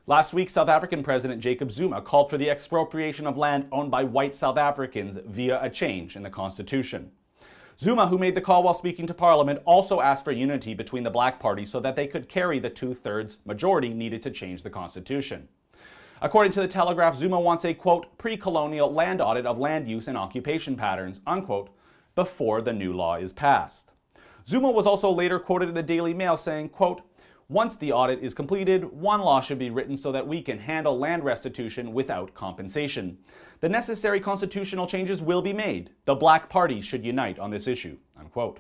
Last week, South African President Jacob Zuma called for the expropriation of land owned by white South Africans via a change in the constitution. Zuma, who made the call while speaking to Parliament, also asked for unity between the black parties so that they could carry the two-thirds majority needed to change the constitution. According to the Telegraph, Zuma wants a, quote, pre-colonial land audit of land use and occupation patterns, unquote, before the new law is passed. Zuma was also later quoted in the Daily Mail saying, quote, once the audit is completed, one law should be written so that we can handle land restitution without compensation. The necessary constitutional changes will be made. The black parties should unite on this issue, unquote.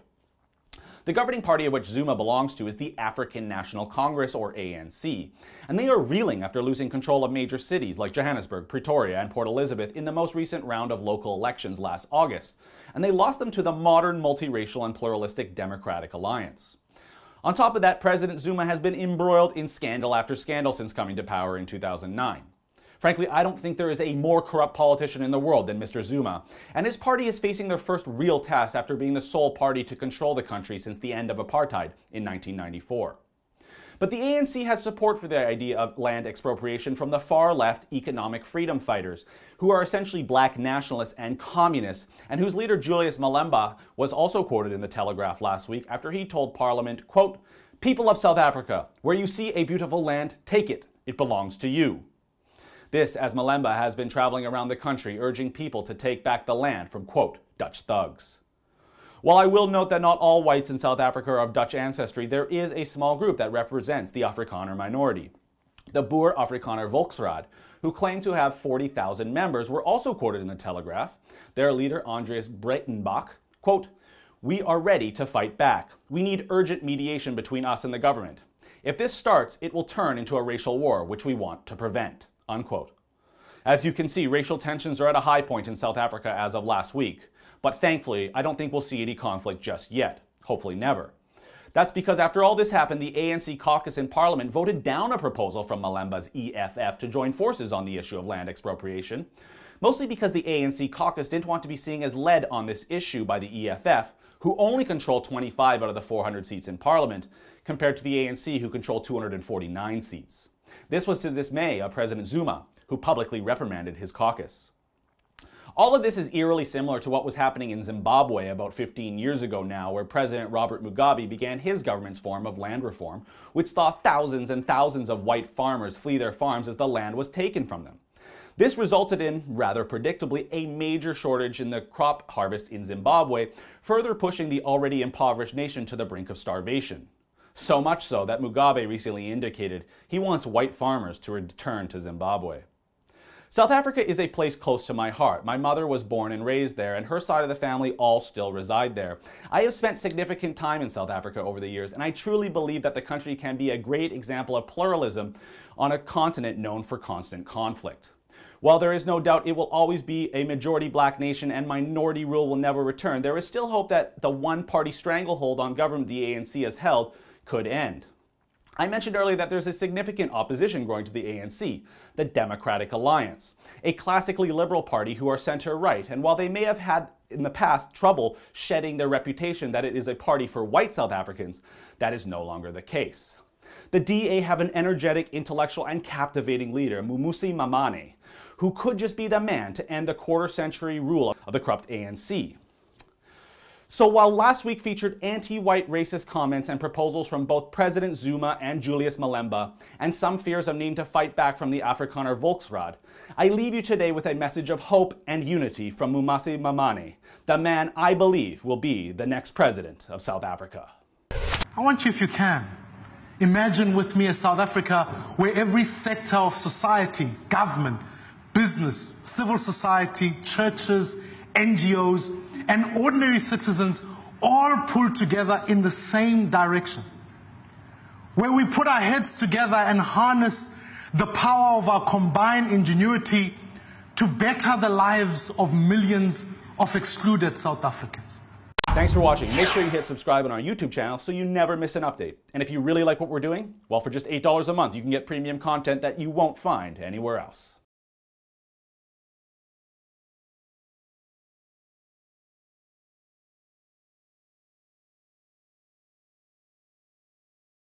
The governing party of which Zuma belongs to is the African National Congress, or ANC, and they are reeling after losing control of major cities like Johannesburg, Pretoria, and Port Elizabeth in the most recent round of local elections last August, and they lost them to the modern, multiracial, and pluralistic Democratic Alliance. On top of that, President Zuma has been embroiled in scandal after scandal since coming to power in 2009. Frankly, I don't think there is a more corrupt politician in the world than Mr. Zuma, and his party is facing their first real test after being the sole party to control the country since the end of apartheid in 1994. But the ANC has support for the idea of land expropriation from the far-left economic freedom fighters, who are essentially black nationalists and communists, and whose leader Julius Malema was also quoted in the Telegraph last week after he told Parliament, quote, people of South Africa, where you see a beautiful land, take it. It belongs to you. This, as Malema has been traveling around the country urging people to take back the land from, quote, Dutch thugs. While I will note that not all whites in South Africa are of Dutch ancestry, there is a small group that represents the Afrikaner minority. The Boer Afrikaner Volksraad, who claim to have 40,000 members, were also quoted in the Telegraph. Their leader, Andries Breitenbach, quote, we are ready to fight back. We need urgent mediation between us and the government. If this starts, it will turn into a racial war, which we want to prevent, unquote. As you can see, racial tensions are at a high point in South Africa as of last week. But thankfully, I don't think we'll see any conflict just yet. Hopefully never. That's because after all this happened, the ANC caucus in Parliament voted down a proposal from Malema's EFF to join forces on the issue of land expropriation, mostly because the ANC caucus didn't want to be seen as led on this issue by the EFF, who only control 25 out of the 400 seats in Parliament, compared to the ANC, who control 249 seats. This was to the dismay of President Zuma, who publicly reprimanded his caucus. All of this is eerily similar to what was happening in Zimbabwe about 15 years ago now, where President Robert Mugabe began his government's form of land reform, which saw thousands and thousands of white farmers flee their farms as the land was taken from them. This resulted in, rather predictably, a major shortage in the crop harvest in Zimbabwe, further pushing the already impoverished nation to the brink of starvation. So much so that Mugabe recently indicated he wants white farmers to return to Zimbabwe. South Africa is a place close to my heart. My mother was born and raised there, and her side of the family all still reside there. I have spent significant time in South Africa over the years, and I truly believe that the country can be a great example of pluralism on a continent known for constant conflict. While there is no doubt it will always be a majority black nation and minority rule will never return, there is still hope that the one-party stranglehold on government the ANC has held could end. I mentioned earlier that there's a significant opposition growing to the ANC, the Democratic Alliance, a classically liberal party who are center-right, and while they may have had in the past trouble shedding their reputation that it is a party for white South Africans, that is no longer the case. The DA have an energetic, intellectual, and captivating leader, Mmusi Maimane, who could just be the man to end the quarter-century rule of the corrupt ANC. So while last week featured anti-white racist comments and proposals from both President Zuma and Julius Malema, and some fears of needing to fight back from the Afrikaner Volksraad, I leave you today with a message of hope and unity from Mmusi Maimane, the man I believe will be the next president of South Africa. I want you, if you can, imagine with me a South Africa where every sector of society, government, business, civil society, churches, NGOs, and ordinary citizens all pull together in the same direction. Where we put our heads together and harness the power of our combined ingenuity to better the lives of millions of excluded South Africans. Thanks for watching. Make sure you hit subscribe on our YouTube channel so you never miss an update. And if you really like what we're doing, well, for just $8 a month, you can get premium content that you won't find anywhere else.